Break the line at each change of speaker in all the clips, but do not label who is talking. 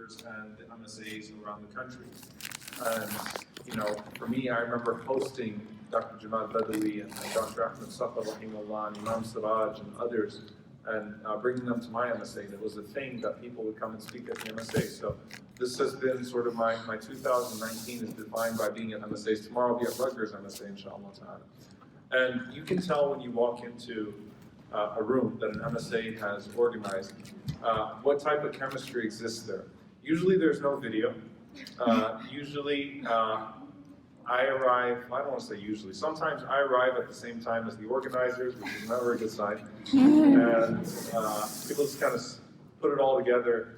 workers and the MSAs around the country. And, you know, for me, I remember hosting Dr. Jamal Badawi and Dr. Ahmed Safa, rahimahullah, and Imam Siraj and others, and bringing them to my MSA. It was a thing that people would come and speak at the MSA. So this has been sort of my 2019 is defined by being at MSAs. Tomorrow I'll be at Rutgers MSA, inshallah ta'ala. And you can tell when you walk into a room that an MSA has organized what type of chemistry exists there. Usually there's no video. Usually I arrive, I don't want to say usually, sometimes I arrive at the same time as the organizers, which is never a good sign. And people just kind of put it all together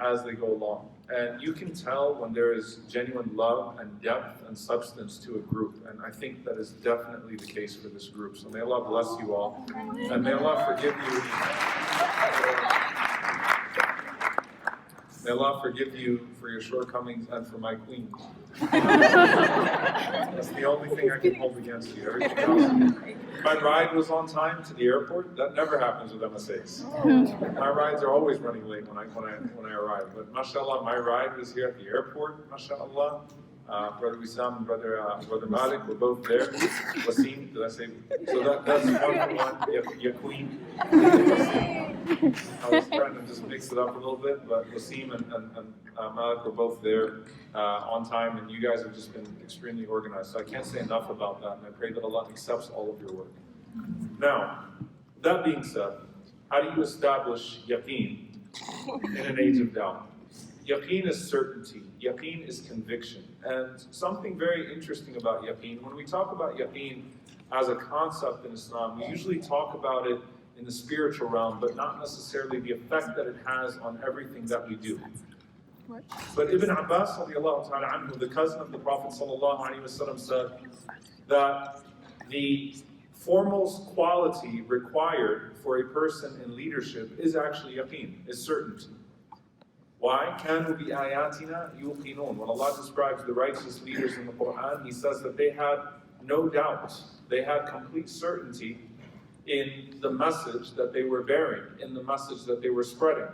as they go along. And you can tell when there is genuine love and depth and substance to a group. And I think that is definitely the case for this group. So may Allah bless you all. And may Allah forgive you. May Allah forgive you for your shortcomings and for my queen. That's the only thing I can hold against you. Everything else. My ride was on time to the airport. That never happens with MSAs. My rides are always running late when I arrive. But mashallah, my ride was here at the airport. Mashallah. Brother Wissam and Brother Malik were both there. Wasim, did I say? So that's one for one. Yaqeen. I was trying to just mix it up a little bit, but Wasim and Malik were both there on time, and you guys have just been extremely organized. So I can't say enough about that, and I pray that Allah accepts all of your work. Now, that being said, how do you establish yaqeen in an age of doubt? Yaqeen is certainty. Yaqeen is conviction. And something very interesting about yaqeen, when we talk about yaqeen as a concept in Islam, we usually talk about it in the spiritual realm, but not necessarily the effect that it has on everything that we do. What? But Ibn Abbas, the cousin of the Prophet ﷺ, said that the foremost quality required for a person in leadership is actually yaqeen, is certainty. Why? كَانُوا بِآيَاتِنَا يُوقِنُونَ. When Allah describes the righteous leaders in the Quran, He says that they had no doubt, they had complete certainty in the message that they were bearing, in the message that they were spreading.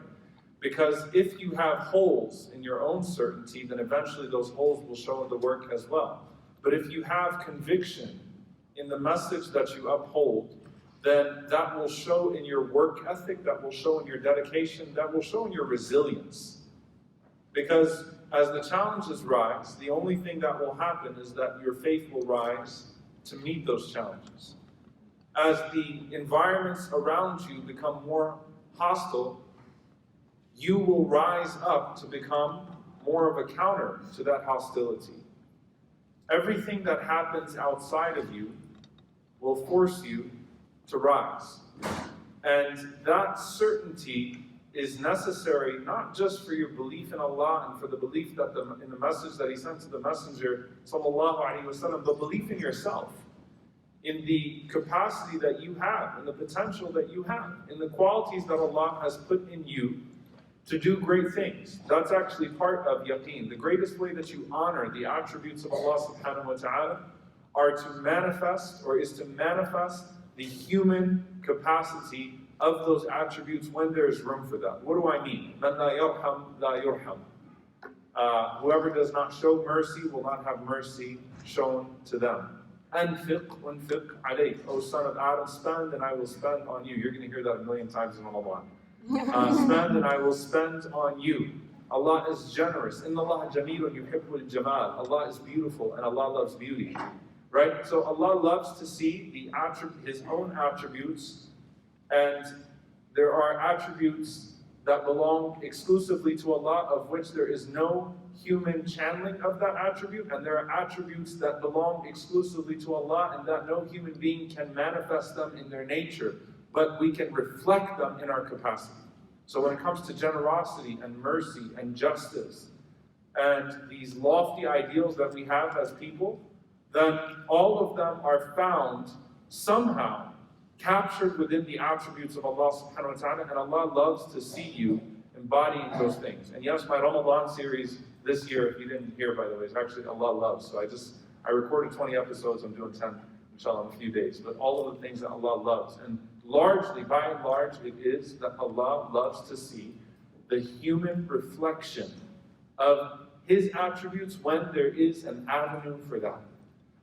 Because if you have holes in your own certainty, then eventually those holes will show in the work as well. But if you have conviction in the message that you uphold, then that will show in your work ethic, that will show in your dedication, that will show in your resilience. Because as the challenges rise, the only thing that will happen is that your faith will rise to meet those challenges. As the environments around you become more hostile, you will rise up to become more of a counter to that hostility. Everything that happens outside of you will force you to rise. And that certainty is necessary not just for your belief in Allah and for the belief that in the message that He sent to the Messenger, sallallahu alaihi wasallam, but belief in yourself, in the capacity that you have, in the potential that you have, in the qualities that Allah has put in you to do great things. That's actually part of yaqeen. The greatest way that you honor the attributes of Allah subhanahu wa ta'ala is to manifest the human capacity of those attributes when there's room for that. What do I mean? Man la yarham, la yurham. Whoever does not show mercy will not have mercy shown to them. Anfiq wanfiq alayk. O son of Adam, spend and I will spend on you. You're going to hear that a million times in Ramadan. Spend and I will spend on you. Allah is generous. Inna Allah jamilun yuhibbul jamal. Allah is beautiful and Allah loves beauty. Right? So Allah loves to see His own attributes, and there are attributes that belong exclusively to Allah, of which there is no human channeling of that attribute, and there are attributes that belong exclusively to Allah and that no human being can manifest them in their nature, but we can reflect them in our capacity. So when it comes to generosity and mercy and justice and these lofty ideals that we have as people, then all of them are found somehow captured within the attributes of Allah subhanahu wa ta'ala, and Allah loves to see you embodying those things. And yes, my Ramadan series this year, if you didn't hear by the way, is actually Allah loves. So I recorded 20 episodes, I'm doing 10 inshallah in a few days, but all of the things that Allah loves. And largely, by and large, it is that Allah loves to see the human reflection of his attributes when there is an avenue for that.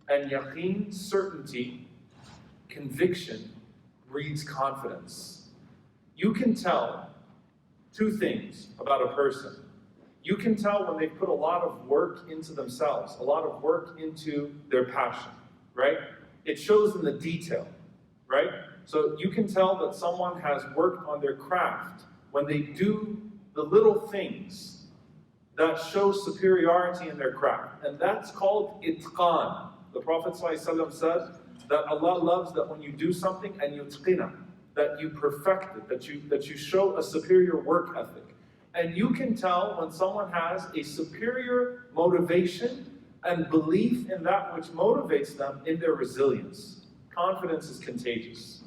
And yaqeen, certainty, conviction, breeds confidence. You can tell two things about a person. You can tell when they've put a lot of work into themselves, a lot of work into their passion, right? It shows in the detail, right? So you can tell that someone has worked on their craft when they do the little things that show superiority in their craft. And that's called itqan. The Prophet ﷺ said that Allah loves that when you do something and you tqina, that you perfect it, that you show a superior work ethic. And you can tell when someone has a superior motivation and belief in that which motivates them in their resilience. Confidence is contagious,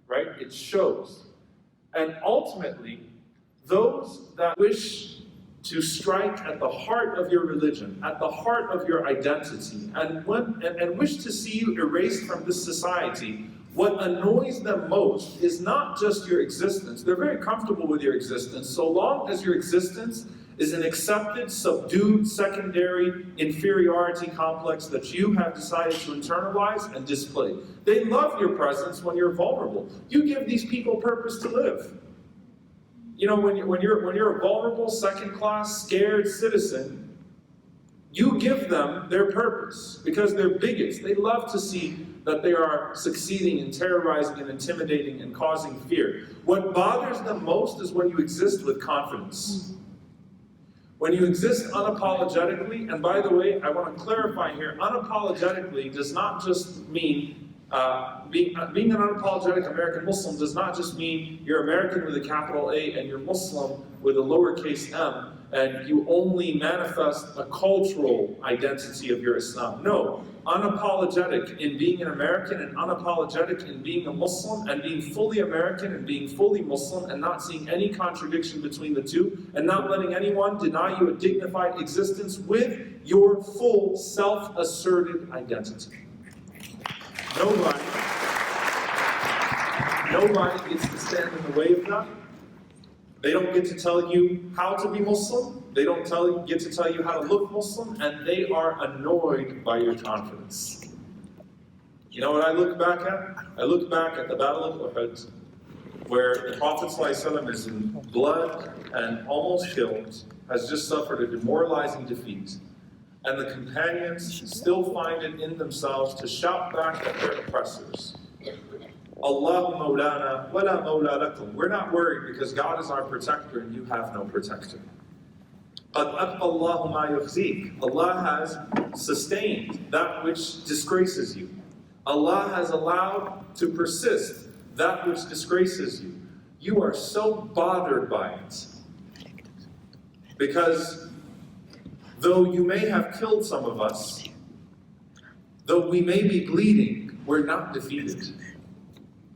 right? It shows. And ultimately, those that wish to strike at the heart of your religion, at the heart of your identity, and wish to see you erased from this society, what annoys them most is not just your existence. They're very comfortable with your existence, so long as your existence is an accepted, subdued, secondary inferiority complex that you have decided to internalize and display. They love your presence when you're vulnerable. You give these people purpose to live. You know, when you're a vulnerable, second-class, scared citizen, you give them their purpose because they're bigots. They love to see that they are succeeding in terrorizing and intimidating and causing fear. What bothers them most is when you exist with confidence. When you exist unapologetically, and by the way, I want to clarify here, unapologetically does not just mean, being an unapologetic American Muslim does not just mean you're American with a capital A and you're Muslim with a lowercase m, and you only manifest a cultural identity of your Islam. No, unapologetic in being an American and unapologetic in being a Muslim and being fully American and being fully Muslim and not seeing any contradiction between the two and not letting anyone deny you a dignified existence with your full self-asserted identity. Nobody gets to stand in the way of that. They don't get to tell you how to be Muslim. They don't get to tell you how to look Muslim, and they are annoyed by your confidence. You know what I look back at? I look back at the Battle of Uhud, where the Prophet ﷺ is in blood and almost killed, has just suffered a demoralizing defeat. And the companions still find it in themselves to shout back at their oppressors. Allahu Mawlana wa la Mawla lakum. We're not worried because God is our protector and you have no protector. Qad abqa Allahu ma yukhzik. Allah has sustained that which disgraces you. Allah has allowed to persist that which disgraces you. You are so bothered by it. Because though you may have killed some of us, though we may be bleeding, we're not defeated.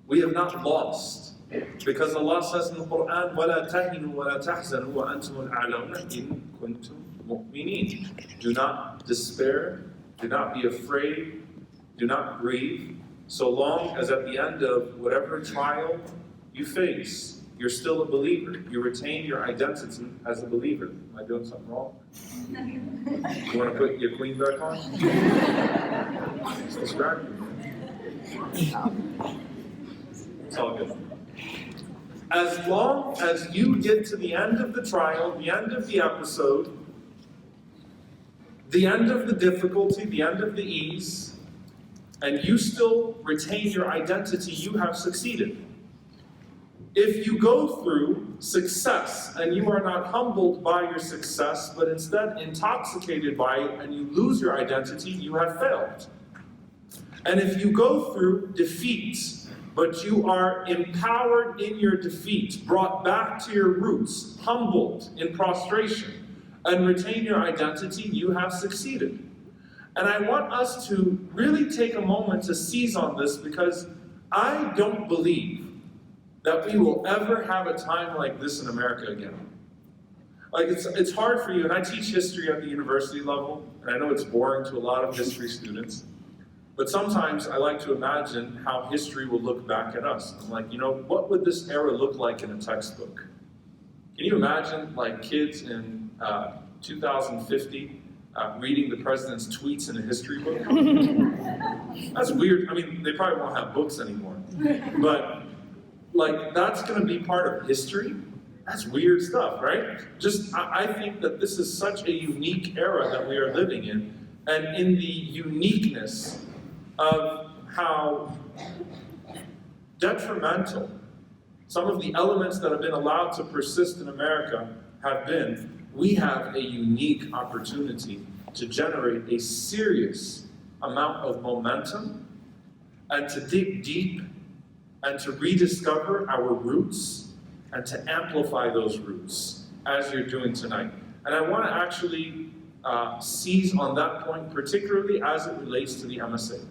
We have not lost. Because Allah says in the Quran, وَلَا تَهِنُوا وَلَا تَحْزَنُوا وَأَنْتُمُ الْأَعْلَوْنَ إِن كُنتُم مُؤْمِنِينَ. Do not despair, do not be afraid, do not grieve, so long as at the end of whatever trial you face, you're still a believer. You retain your identity as a believer. Am I doing something wrong? You want to put your queen back on? It's distracting. It's all good. As long as you get to the end of the trial, the end of the episode, the end of the difficulty, the end of the ease, and you still retain your identity, you have succeeded. If you go through success and you are not humbled by your success, but instead intoxicated by it and you lose your identity, you have failed. And if you go through defeat, but you are empowered in your defeat, brought back to your roots, humbled in prostration, and retain your identity, you have succeeded. And I want us to really take a moment to seize on this because I don't believe that we will ever have a time like this in America again. Like it's hard for you, and I teach history at the university level, and I know it's boring to a lot of history students, but sometimes I like to imagine how history will look back at us. I'm like, you know, what would this era look like in a textbook? Can you imagine like kids in 2050 reading the president's tweets in a history book? That's weird. I mean, they probably won't have books anymore. But like, that's going to be part of history? That's weird stuff, right? I think that this is such a unique era that we are living in, and in the uniqueness of how detrimental some of the elements that have been allowed to persist in America have been, we have a unique opportunity to generate a serious amount of momentum and to dig deep and to rediscover our roots and to amplify those roots as you're doing tonight. And I want to actually seize on that point, particularly as it relates to the MSA.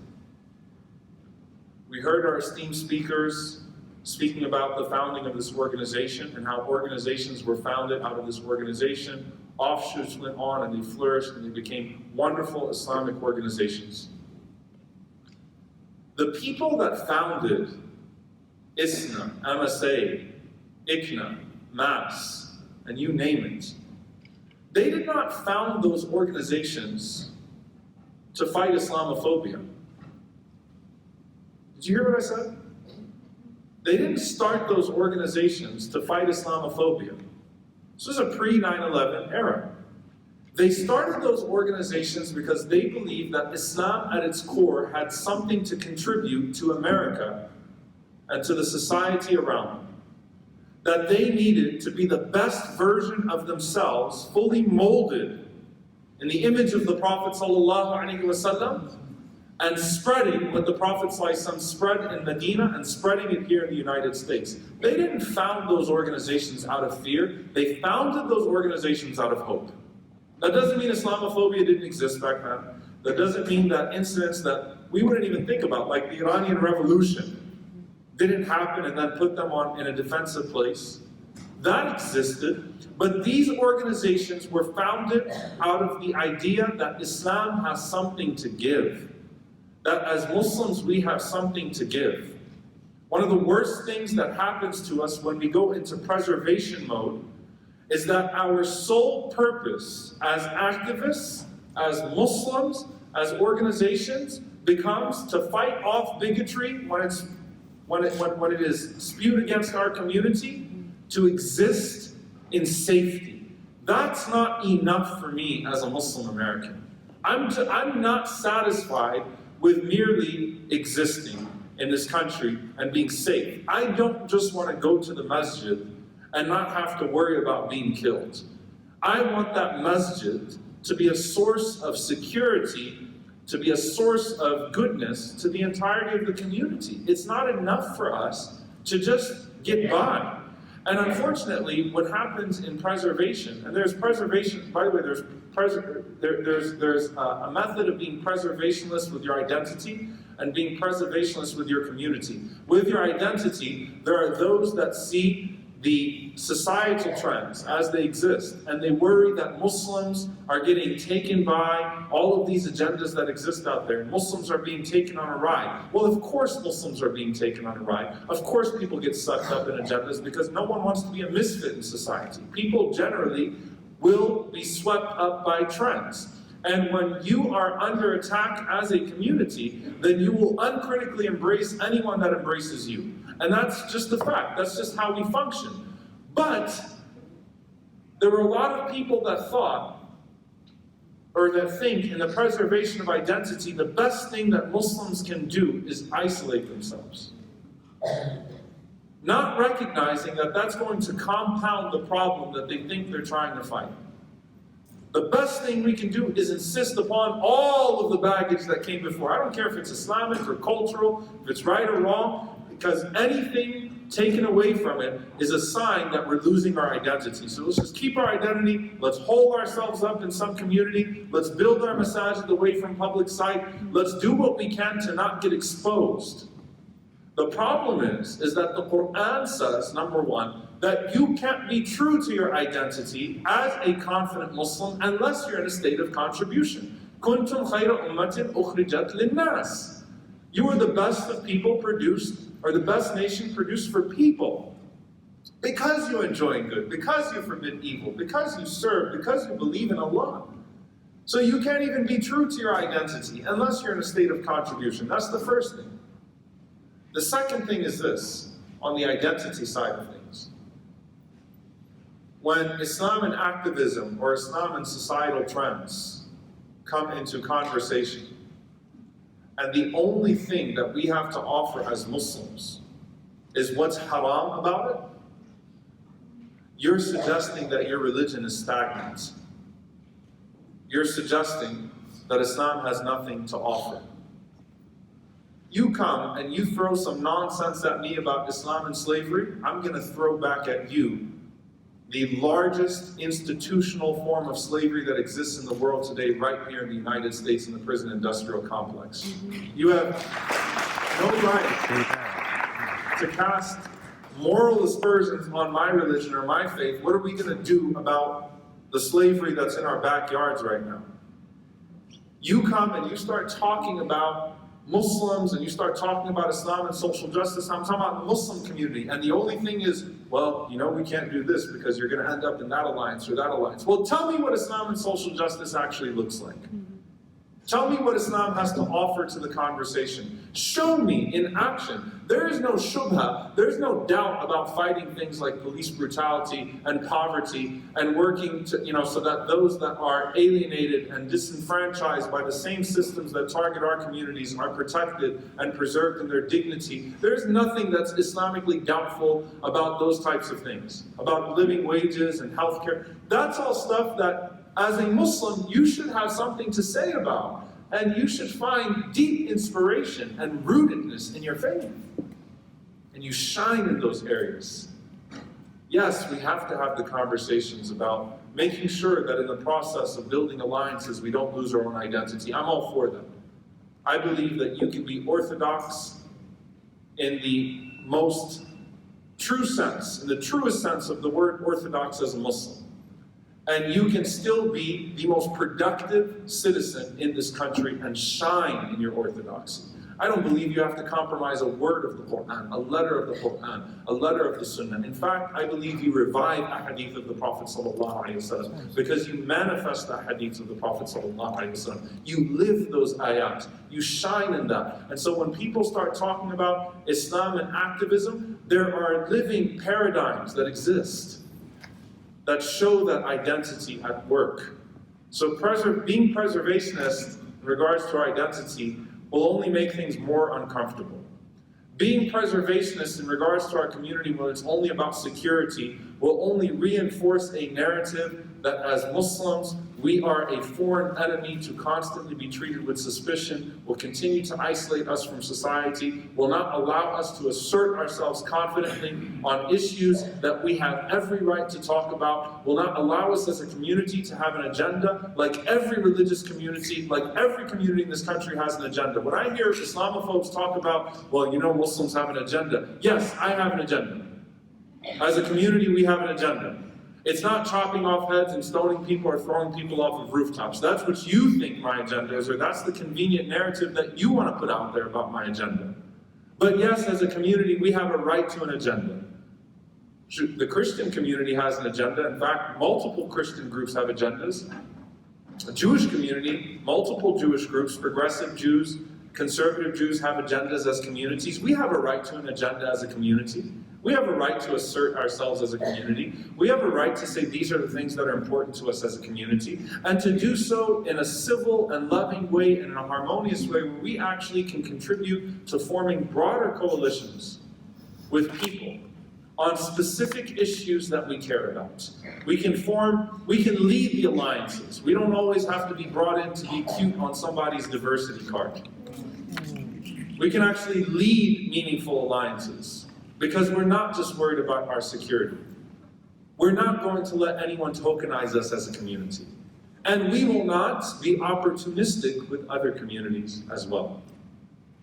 We heard our esteemed speakers speaking about the founding of this organization and how organizations were founded out of this organization. Offshoots went on and they flourished and they became wonderful Islamic organizations. The people that founded ISNA, MSA, ICNA, MAS, and you name it, they did not found those organizations to fight Islamophobia. Did you hear what I said? They didn't start those organizations to fight Islamophobia. This was a pre-9/11 era. They started those organizations because they believed that Islam at its core had something to contribute to America and to the society around them. That they needed to be the best version of themselves, fully molded in the image of the Prophet ﷺ, and spreading what the Prophet ﷺ spread in Medina and spreading it here in the United States. They didn't found those organizations out of fear. They founded those organizations out of hope. That doesn't mean Islamophobia didn't exist back then. That doesn't mean that incidents that we wouldn't even think about, like the Iranian Revolution, didn't happen and then put them in a defensive place. That existed, but these organizations were founded out of the idea that Islam has something to give. That as Muslims we have something to give. One of the worst things that happens to us when we go into preservation mode is that our sole purpose as activists, as Muslims, as organizations, becomes to fight off bigotry when it is spewed against our community, to exist in safety. That's not enough for me as a Muslim American. I'm not satisfied with merely existing in this country and being safe. I don't just want to go to the masjid and not have to worry about being killed. I want that masjid to be a source of security, to be a source of goodness to the entirety of the community. It's not enough for us to just get by. And unfortunately, what happens in preservation, and there's preservation, by the way, there's a method of being preservationist with your identity and being preservationist with your community. With your identity, there are those that see the societal trends as they exist, and they worry that Muslims are getting taken by all of these agendas that exist out there. Muslims are being taken on a ride. Well, of course Muslims are being taken on a ride. Of course people get sucked up in agendas because no one wants to be a misfit in society. People generally will be swept up by trends. And when you are under attack as a community, then you will uncritically embrace anyone that embraces you. And that's just the fact. That's just how we function. But there were a lot of people that thought, or that think, in the preservation of identity, the best thing that Muslims can do is isolate themselves. Not recognizing that that's going to compound the problem that they think they're trying to fight. The best thing we can do is insist upon all of the baggage that came before. I don't care if it's Islamic or cultural, if it's right or wrong, because anything taken away from it is a sign that we're losing our identity. So let's just keep our identity, let's hold ourselves up in some community, let's build our masajid away from public sight, let's do what we can to not get exposed. The problem is that the Quran says, number one, that you can't be true to your identity as a confident Muslim unless you're in a state of contribution. كُنْتُمْ خَيْرَ أُمَّةٍ أُخْرِجَتْ لِلنَّاسِ. You are the best of people produced, or the best nation produced for people. because you enjoy good, because you forbid evil, because you serve, because you believe in Allah. So you can't even be true to your identity unless you're in a state of contribution. That's the first thing. The second thing is this, on the identity side of things. When Islam and activism or Islam and societal trends come into conversation, and the only thing that we have to offer as Muslims is what's haram about it, you're suggesting that your religion is stagnant. You're suggesting that Islam has nothing to offer. You come and you throw some nonsense at me about Islam and slavery, I'm going to throw back at you the largest institutional form of slavery that exists in the world today, right here in the United States in the prison industrial complex. You have no right to cast moral aspersions on my religion or my faith. What are we going to do about the slavery that's in our backyards right now? You come and you start talking about Muslims and you start talking about Islam and social justice. I'm talking about the Muslim community. And the only thing is, well, you know, we can't do this because you're going to end up in that alliance or that alliance. Well, tell me what Islam and social justice actually looks like. Tell me what Islam has to offer to the conversation. Show me in action. There is no shubha, there is no doubt about fighting things like police brutality and poverty and working to, so that those that are alienated and disenfranchised by the same systems that target our communities are protected and preserved in their dignity. There's nothing that's Islamically doubtful about those types of things, about living wages and healthcare. That's all stuff that as a Muslim, you should have something to say about. And you should find deep inspiration and rootedness in your faith. And you shine in those areas. Yes, we have to have the conversations about making sure that in the process of building alliances, we don't lose our own identity. I'm all for that. I believe that you can be orthodox in the most true sense, in the truest sense of the word orthodox as a Muslim. And you can still be the most productive citizen in this country and shine in your orthodoxy. I don't believe you have to compromise a word of the Quran, a letter of the Quran, a letter of the Sunnah. In fact, I believe you revive a hadith of the Prophet ﷺ because you manifest the hadith of the Prophet ﷺ. You live those ayat. You shine in that. And so when people start talking about Islam and activism, there are living paradigms that exist that show that identity at work. So being preservationist in regards to our identity will only make things more uncomfortable. Being preservationist in regards to our community when it's only about security will only reinforce a narrative that as Muslims, we are a foreign enemy to constantly be treated with suspicion, will continue to isolate us from society, will not allow us to assert ourselves confidently on issues that we have every right to talk about, will not allow us as a community to have an agenda like every religious community, like every community in this country has an agenda. When I hear Islamophobes talk about, well, Muslims have an agenda. Yes, I have an agenda. As a community, we have an agenda. It's not chopping off heads and stoning people or throwing people off of rooftops. That's what you think my agenda is, or that's the convenient narrative that you want to put out there about my agenda. But yes, as a community, we have a right to an agenda. The Christian community has an agenda. In fact, multiple Christian groups have agendas. The Jewish community, multiple Jewish groups, progressive Jews, conservative Jews have agendas as communities. We have a right to an agenda as a community. We have a right to assert ourselves as a community. We have a right to say these are the things that are important to us as a community, and to do so in a civil and loving way and in a harmonious way where we actually can contribute to forming broader coalitions with people on specific issues that we care about. We can lead the alliances. We don't always have to be brought in to be cute on somebody's diversity card. We can actually lead meaningful alliances. Because we're not just worried about our security. We're not going to let anyone tokenize us as a community. And we will not be opportunistic with other communities as well.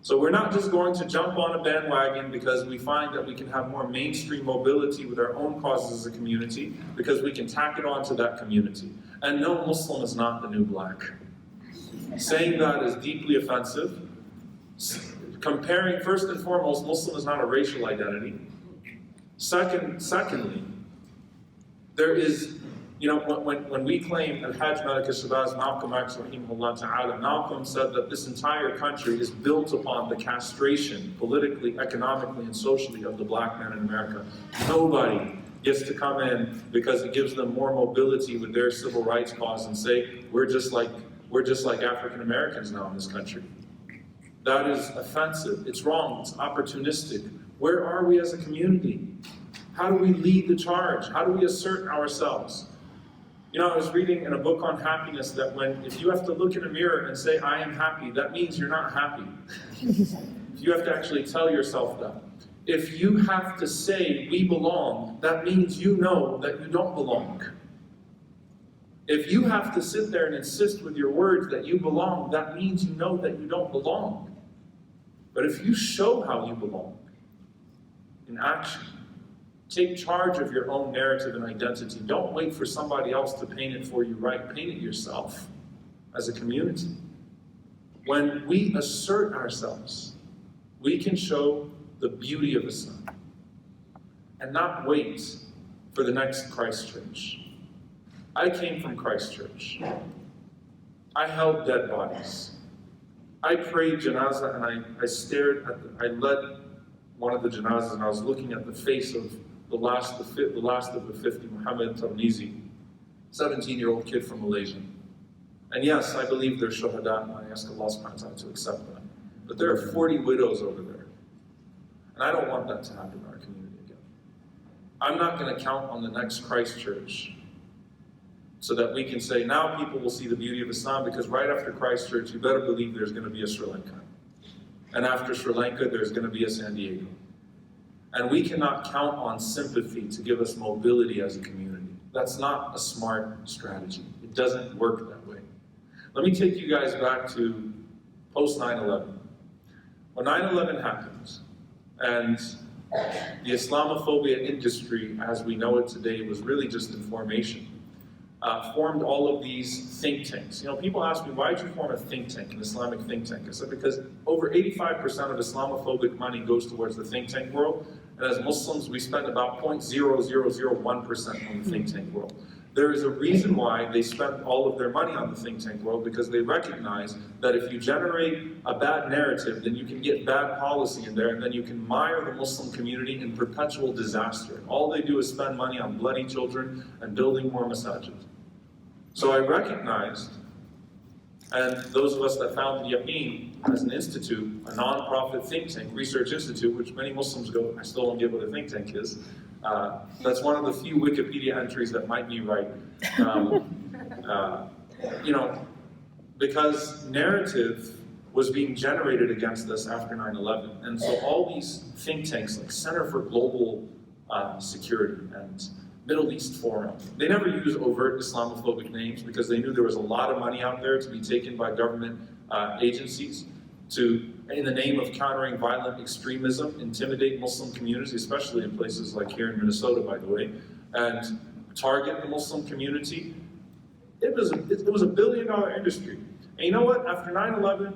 So we're not just going to jump on a bandwagon because we find that we can have more mainstream mobility with our own causes as a community, because we can tack it on to that community. And no, Muslim is not the new black. Saying that is deeply offensive. Comparing, first and foremost, Muslim is not a racial identity. Secondly, there is, when we claim Al-Hajj Malik al-Shabazz, Malcolm X, rahimahullah ta'ala, Malcolm said that this entire country is built upon the castration, politically, economically, and socially, of the black man in America. Nobody gets to come in because it gives them more mobility with their civil rights cause and say, we're just like African Americans now in this country. That is offensive, it's wrong, it's opportunistic. Where are we as a community? How do we lead the charge? How do we assert ourselves? I was reading in a book on happiness that if you have to look in a mirror and say, I am happy, that means you're not happy. You have to actually tell yourself that. If you have to say, we belong, that means you know that you don't belong. If you have to sit there and insist with your words that you belong, that means you know that you don't belong. But if you show how you belong in action, take charge of your own narrative and identity. Don't wait for somebody else to paint it for you right. Paint it yourself as a community. When we assert ourselves, we can show the beauty of Islam and not wait for the next Christchurch. I came from Christchurch. I held dead bodies. I prayed janazah and I led one of the janazahs and I was looking at the face of the last of the 50, Muhammad Tarmizi, 17-year-old kid from Malaysia. And yes, I believe they're shuhada, and I ask Allah subhanahu wa ta'ala to accept that. But there are 40 widows over there. And I don't want that to happen in our community again. I'm not going to count on the next Christchurch so that we can say, now people will see the beauty of Islam, because right after Christchurch, you better believe there's going to be a Sri Lanka. And after Sri Lanka, there's going to be a San Diego. And we cannot count on sympathy to give us mobility as a community. That's not a smart strategy. It doesn't work that way. Let me take you guys back to post 9/11. When 9/11 happens, and the Islamophobia industry, as we know it today, was really just in formation, formed all of these think tanks. People ask me, why did you form a think tank, an Islamic think tank? I said, because over 85% of Islamophobic money goes towards the think tank world, and as Muslims, we spend about 0.0001% on the think tank world. There is a reason why they spend all of their money on the think tank world, because they recognize that if you generate a bad narrative, then you can get bad policy in there, and then you can mire the Muslim community in perpetual disaster. All they do is spend money on bloody children and building more masajid. So I recognized, and those of us that founded Yaqeen as an institute, a non-profit think tank, research institute, which many Muslims go, I still don't get what a think tank is. That's one of the few Wikipedia entries that might be right. Because narrative was being generated against us after 9/11. And so all these think tanks, like Center for Global Security and Middle East Forum, they never use overt Islamophobic names because they knew there was a lot of money out there to be taken by government agencies to, in the name of countering violent extremism, intimidate Muslim communities, especially in places like here in Minnesota, by the way, and target the Muslim community. It was a $1 billion industry. And you know what? After 9/11,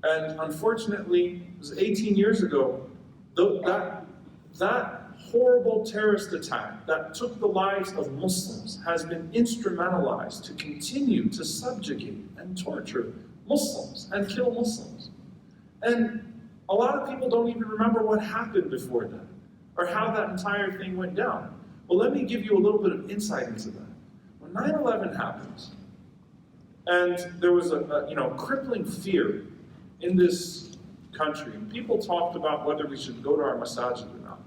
and unfortunately, it was 18 years ago, that horrible terrorist attack that took the lives of Muslims has been instrumentalized to continue to subjugate and torture Muslims and kill Muslims. And a lot of people don't even remember what happened before that, or how that entire thing went down. Well, let me give you a little bit of insight into that. When 9/11 happened, and there was a crippling fear in this country, people talked about whether we should go to our masajid or not.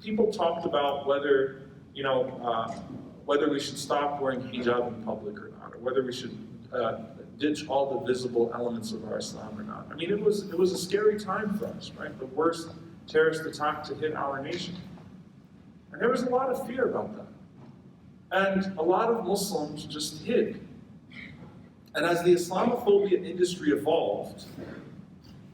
People talked about whether we should stop wearing hijab in public or not, or whether we should ditch all the visible elements of our Islam or not. I mean, it was a scary time for us, right? The worst terrorist attack to hit our nation. And there was a lot of fear about that. And a lot of Muslims just hid. And as the Islamophobia industry evolved,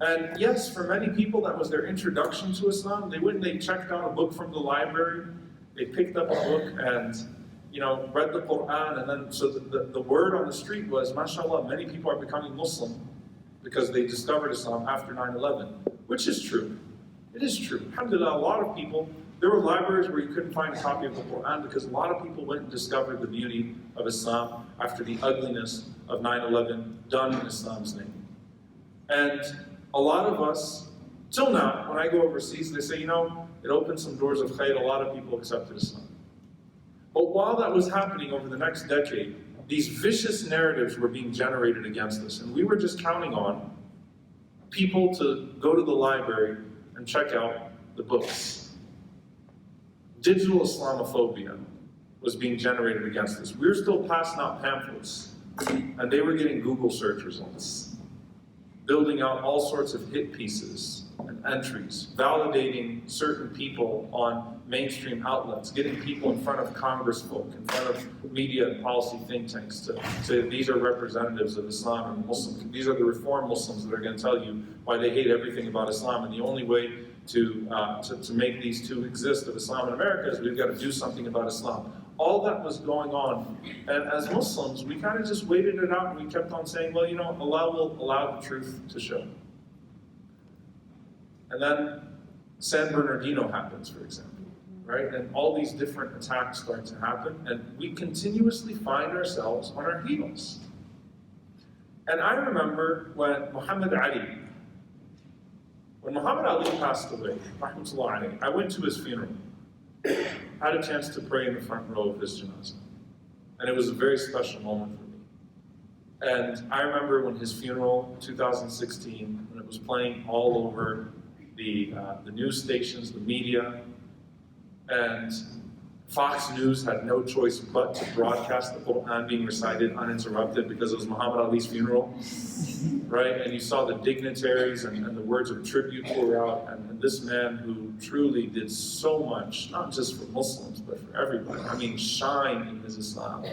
and yes, for many people that was their introduction to Islam, they checked out a book from the library, they picked up a book and read the Quran, and then so the word on the street was, mashallah, many people are becoming Muslim because they discovered Islam after 9/11, which is true. It is true. Alhamdulillah, a lot of people There were libraries where you couldn't find a copy of the Quran because a lot of people went and discovered the beauty of Islam after the ugliness of 9/11 done in Islam's name. And a lot of us, till now, when I go overseas, they say, it opened some doors of khair, a lot of people accepted Islam. But while that was happening over the next decade, these vicious narratives were being generated against us. And we were just counting on people to go to the library and check out the books. Digital Islamophobia was being generated against us. We were still passing out pamphlets, and they were getting Google search results, building out all sorts of hit pieces and entries, validating certain people on mainstream outlets, getting people in front of Congress folk, in front of media and policy think tanks to say that these are representatives of Islam and Muslims. These are the reform Muslims that are going to tell you why they hate everything about Islam, and the only way to make these two exist of Islam in America is we've got to do something about Islam. All that was going on, and as Muslims, we kind of just waited it out, and we kept on saying, well, Allah will allow the truth to show. And then San Bernardino happens, for example, right? And all these different attacks start to happen, and we continuously find ourselves on our heels. And I remember when Muhammad Ali passed away, rahmatullah alayhi, I went to his funeral. Had a chance to pray in the front row of his janazah. And it was a very special moment for me. And I remember when his funeral, 2016, when it was playing all over the news stations, the media, and Fox News had no choice but to broadcast the Quran being recited uninterrupted because it was Muhammad Ali's funeral, right? And you saw the dignitaries and the words of tribute pour out, and this man who truly did so much, not just for Muslims, but for everybody. I mean, shine in his Islam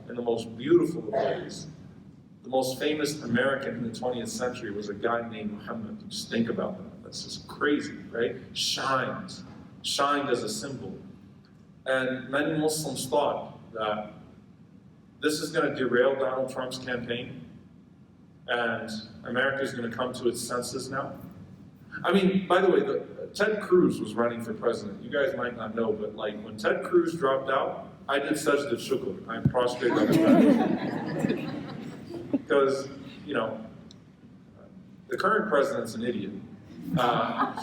in the most beautiful of ways. The most famous American in the 20th century was a guy named Muhammad. Just think about that. That's just crazy, right? Shined as a symbol. And many Muslims thought that this is going to derail Donald Trump's campaign, and America is going to come to its senses now. I mean, by the way, Ted Cruz was running for president. You guys might not know, but when Ted Cruz dropped out, I did sajda shukr. I prostrated on his back. Because, the current president's an idiot.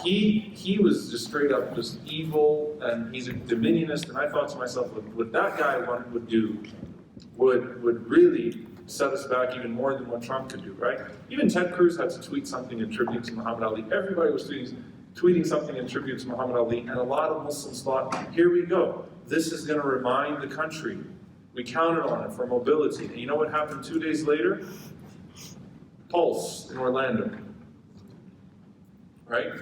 He was just straight up just evil, and he's a dominionist, and I thought to myself, what that guy would do would really set us back even more than what Trump could do, right? Even Ted Cruz had to tweet something in tribute to Muhammad Ali. Everybody was tweeting something in tribute to Muhammad Ali, and a lot of Muslims thought, here we go. This is going to remind the country. We counted on it for mobility. And you know what happened 2 days later? Pulse in Orlando. Right?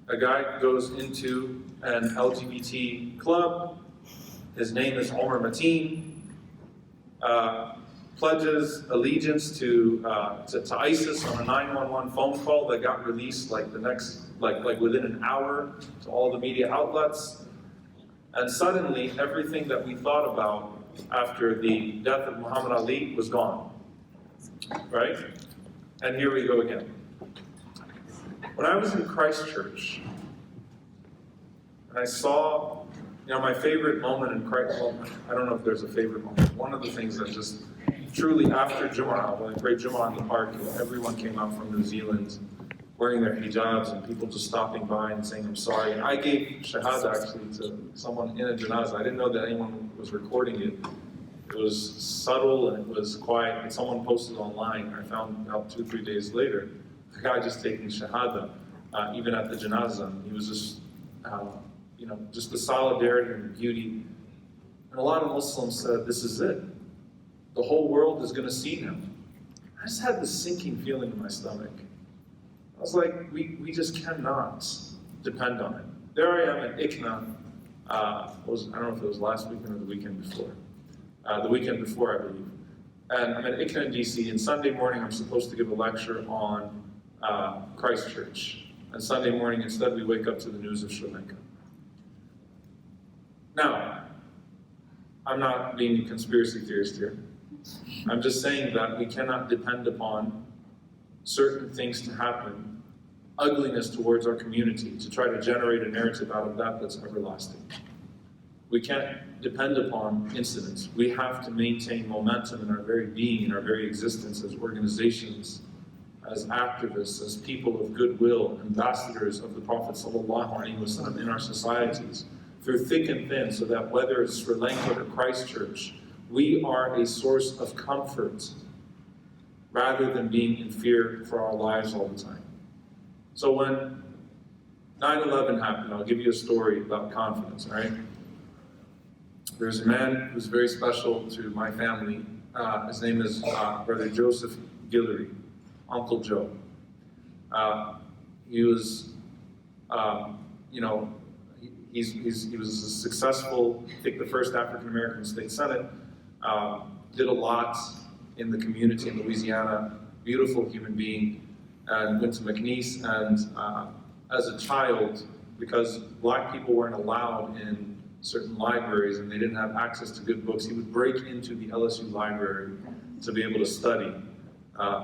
A guy goes into an LGBT club. His name is Omar pledges allegiance to ISIS on a 911 phone call that got released within an hour to all the media outlets. And suddenly, everything that we thought about after the death of Muhammad Ali was gone. Right? And here we go again. When I was in Christchurch, and I saw, my favorite moment in Christ, I don't know if there's a favorite moment. One of the things that just truly after Jumu'ah, when I prayed Jumu'ah in the park, everyone came out from New Zealand wearing their hijabs and people just stopping by and saying, I'm sorry. And I gave shahada actually to someone in a janazah. I didn't know that anyone was recording it. It was subtle and it was quiet, and someone posted online. I found out 2-3 days later, the guy just taking shahada, even at the janazah. He was just, just the solidarity and the beauty. And a lot of Muslims said, this is it. The whole world is going to see him. I just had this sinking feeling in my stomach. I was like, we just cannot depend on it. There I am at ICNA. I don't know if it was last weekend or the weekend before. The weekend before, I believe. And I'm at UMN-TC, and Sunday morning I'm supposed to give a lecture on Christchurch. And Sunday morning, instead, we wake up to the news of Sri Lanka. Now, I'm not being a conspiracy theorist here. I'm just saying that we cannot depend upon certain things to happen ugliness towards our community to try to generate a narrative out of that that's everlasting. We can't depend upon incidents. We have to maintain momentum in our very being, in our very existence as organizations, as activists, as people of goodwill, ambassadors of the Prophet ﷺ in our societies, through thick and thin, so that whether it's Sri Lanka or Christchurch, we are a source of comfort rather than being in fear for our lives all the time. So when 9/11 happened, I'll give you a story about confidence, all right? There's a man who's very special to my family. His name is Brother Joseph Guillory, Uncle Joe. He was, he was a successful, I think the first African-American state senate, did a lot in the community in Louisiana, beautiful human being, and went to McNeese, and as a child, because black people weren't allowed in certain libraries and they didn't have access to good books, he would break into the LSU library to be able to study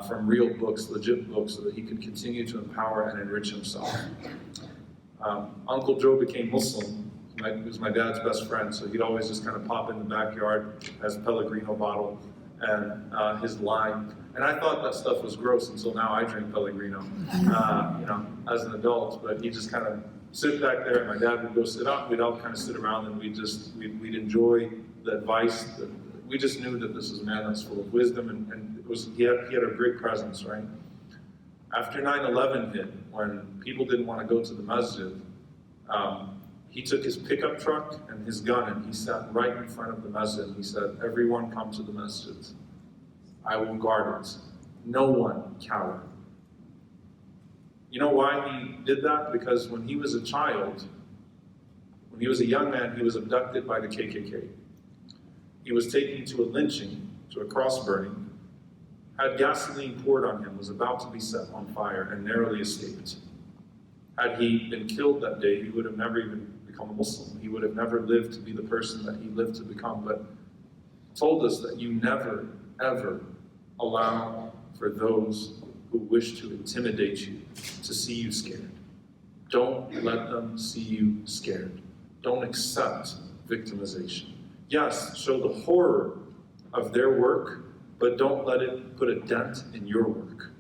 from real books, legit books, so that he could continue to empower and enrich himself. Uncle Joe became Muslim. He was my dad's best friend, so he'd always just kind of pop in the backyard, has a Pellegrino bottle and his lime. And I thought that stuff was gross until now I drink Pellegrino, as an adult. But he just kind of sit back there, and my dad would go sit up. We'd all kind of sit around, and we'd enjoy the advice. We just knew that this was a man that's full of wisdom, and he had a great presence, right? After 9/11 hit, when people didn't want to go to the masjid, he took his pickup truck and his gun, and he sat right in front of the masjid. He said, "Everyone come to the masjid. I will guard it. No one cower." You know why he did that? Because when he was a child, when he was a young man, he was abducted by the KKK. He was taken to a lynching, to a cross burning, had gasoline poured on him, was about to be set on fire, and narrowly escaped. Had he been killed that day, he would have never even become a Muslim. He would have never lived to be the person that he lived to become. But told us that you never, ever allow for those who wish to intimidate you to see you scared. Don't let them see you scared. Don't accept victimization. Yes, show the horror of their work, but don't let it put a dent in your work.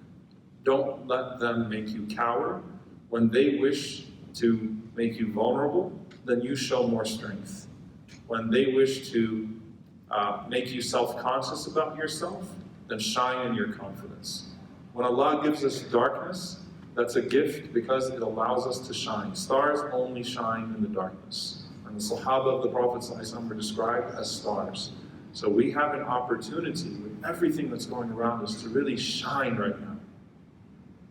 Don't let them make you cower. When they wish to make you vulnerable, then you show more strength. When they wish to make you self-conscious about yourself, then shine in your confidence. When Allah gives us darkness, that's a gift because it allows us to shine. Stars only shine in the darkness. And the Sahaba of the Prophet ﷺ were described as stars. So we have an opportunity with everything that's going around us to really shine right now.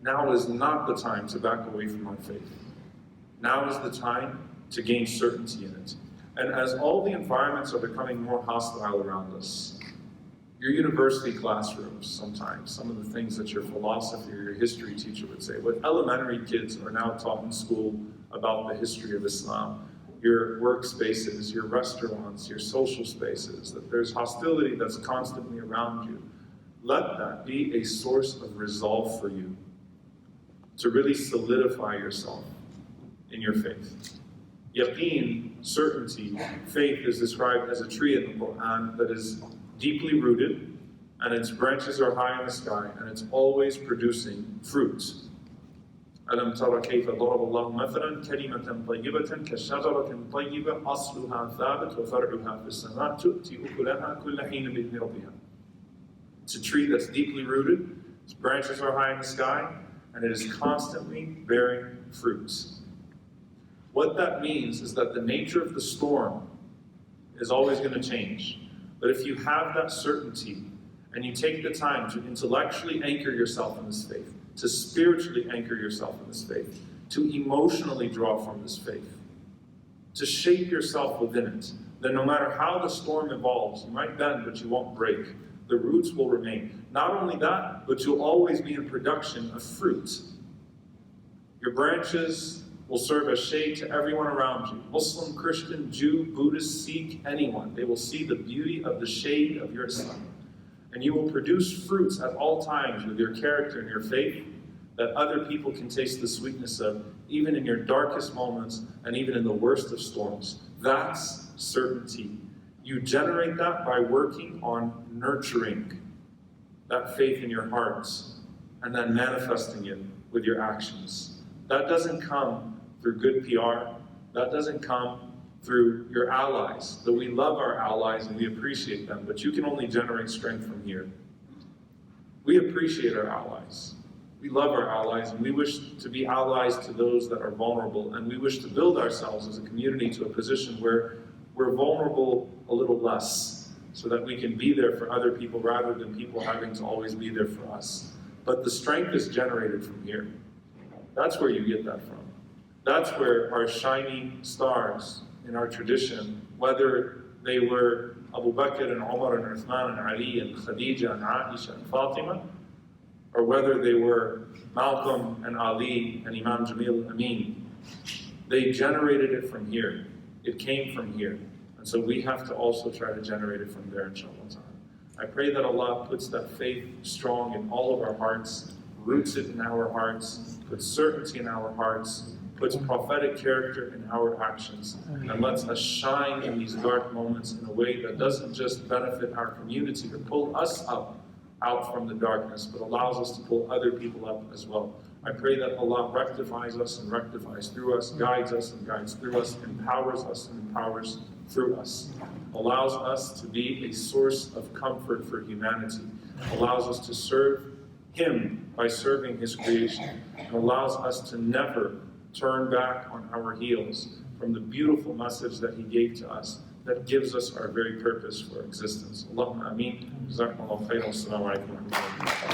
Now is not the time to back away from our faith. Now is the time to gain certainty in it. And as all the environments are becoming more hostile around us, your university classrooms sometimes, some of the things that your philosophy or your history teacher would say, what elementary kids are now taught in school about the history of Islam, your workspaces, your restaurants, your social spaces, that there's hostility that's constantly around you. Let that be a source of resolve for you to really solidify yourself in your faith. Yaqeen, certainty, faith is described as a tree in the Quran that is deeply rooted, and its branches are high in the sky, and it's always producing fruit. أَلَمْ تَرَ كَيْفَ ضَرَبَ اللَّهُ مَثَلًا كَلِمَةً طَيِّبَةً كَشَجَرَةٍ طَيِّبَةٍ أَصْلُهَا ثَابِتٌ وَفَرْعُهَا فِي السَّمَاءِ تُؤْتِي أُكُلَهَا كُلَّ حِينٍ بِإِذْنِ رَبِّهَا. It's a tree that's deeply rooted, its branches are high in the sky, and it is constantly bearing fruits. What that means is that the nature of the storm is always going to change. But if you have that certainty, and you take the time to intellectually anchor yourself in this faith, to spiritually anchor yourself in this faith, to emotionally draw from this faith, to shape yourself within it, then no matter how the storm evolves, you might bend, but you won't break. The roots will remain. Not only that, but you'll always be in production of fruit. Your branches will serve as shade to everyone around you. Muslim, Christian, Jew, Buddhist, Sikh, anyone. They will see the beauty of the shade of your Islam. And you will produce fruits at all times with your character and your faith that other people can taste the sweetness of, even in your darkest moments and even in the worst of storms. That's certainty. You generate that by working on nurturing that faith in your hearts and then manifesting it with your actions. That doesn't come through good PR. That doesn't come through your allies. Though we love our allies and we appreciate them, but you can only generate strength from here. We appreciate our allies. We love our allies, and we wish to be allies to those that are vulnerable, and we wish to build ourselves as a community to a position where we're vulnerable a little less, so that we can be there for other people rather than people having to always be there for us. But the strength is generated from here. That's where you get that from. That's where our shining stars in our tradition, whether they were Abu Bakr and Omar and Uthman and Ali and Khadija and Aisha and Fatima, or whether they were Malcolm and Ali and Imam Jamil Amin, they generated it from here. It came from here. And so we have to also try to generate it from there, inshallah. I pray that Allah puts that faith strong in all of our hearts, roots it in our hearts, puts certainty in our hearts, puts prophetic character in our actions, and lets us shine in these dark moments in a way that doesn't just benefit our community to pull us up out from the darkness, but allows us to pull other people up as well. I pray that Allah rectifies us and rectifies through us, guides us and guides through us, empowers us and empowers through us, allows us to be a source of comfort for humanity, allows us to serve Him by serving His creation, and allows us to never turn back on our heels from the beautiful message that He gave to us that gives us our very purpose for existence. Allahumma ameen. Jazakumullahu khairan. Assalamu alaikum wa rahmatullahi wa barakatuh.